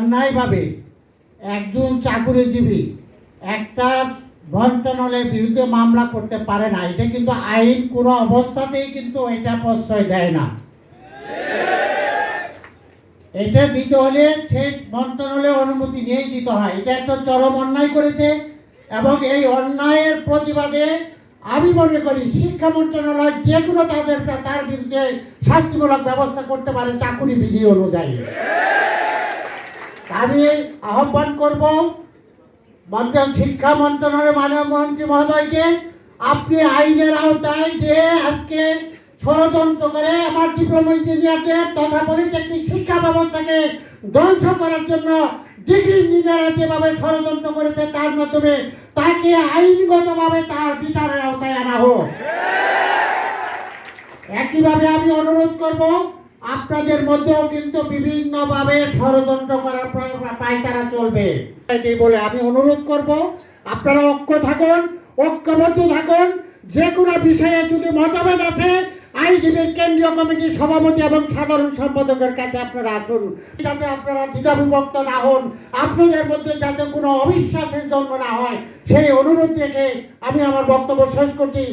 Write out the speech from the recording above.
অন্যায়ভাবে একজন চাকুরিজীবী একটা মন্ত্রণালয়ের বিরুদ্ধে মামলা করতে পারে না। এটা কিন্তু আইন কোনো অবস্থাতেই কিন্তু এটা প্রশ্রয় দেয় না। এটা দিতে হলে সেই মন্ত্রণালয়ের অনুমতি নিয়েই দিতে হয়। এটা একটা চরম অন্যায় করেছে এবং এই অন্যায়ের প্রতিবাদে আমি মনে করি শিক্ষা মন্ত্রণালয় যে কোনো তার বিরুদ্ধে শাস্তিমূলক ব্যবস্থা করতে পারে চাকুরি বিধি অনুযায়ী। আমি আহ্বান করব শিক্ষা মন্ত্রণালয়ের মাননীয় মন্ত্রী মহোদয়কে, আপনি আইনের আওতায় যে আজকে ষড়যন্ত্র করে আমার ডিপ্লোমা ইঞ্জিনিয়ারদের তথা পলিটেকনিক শিক্ষা ব্যবস্থাকে ধ্বংস করার জন্য ডিগ্রি ইঞ্জিনিয়াররা যেভাবে ষড়যন্ত্র করেছে তার মাধ্যমে তাকে আইনগতভাবে তার বিচারের আওতায় আনা হোক। একইভাবে আমি অনুরোধ করব, আপনাদের মধ্যেও কিন্তু বিভিন্নভাবে ষড়যন্ত্র করার পায়তারা চলবে বলে আমি অনুরোধ করব, আপনারা ঐক্যবদ্ধ থাকুন। যে কোনো বিষয়ে যদি মতভেদ আছে আইনজীবীর কেন্দ্রীয় কমিটির সভাপতি এবং সাধারণ সম্পাদকের কাছে আপনারা আসুন, যাতে আপনারা দ্বিধাবিভক্ত না হন, আপনাদের মধ্যে যাতে কোনো অবিশ্বাসের জন্ম না হয় সেই অনুরোধ রেখে আমি আমার বক্তব্য শেষ করছি।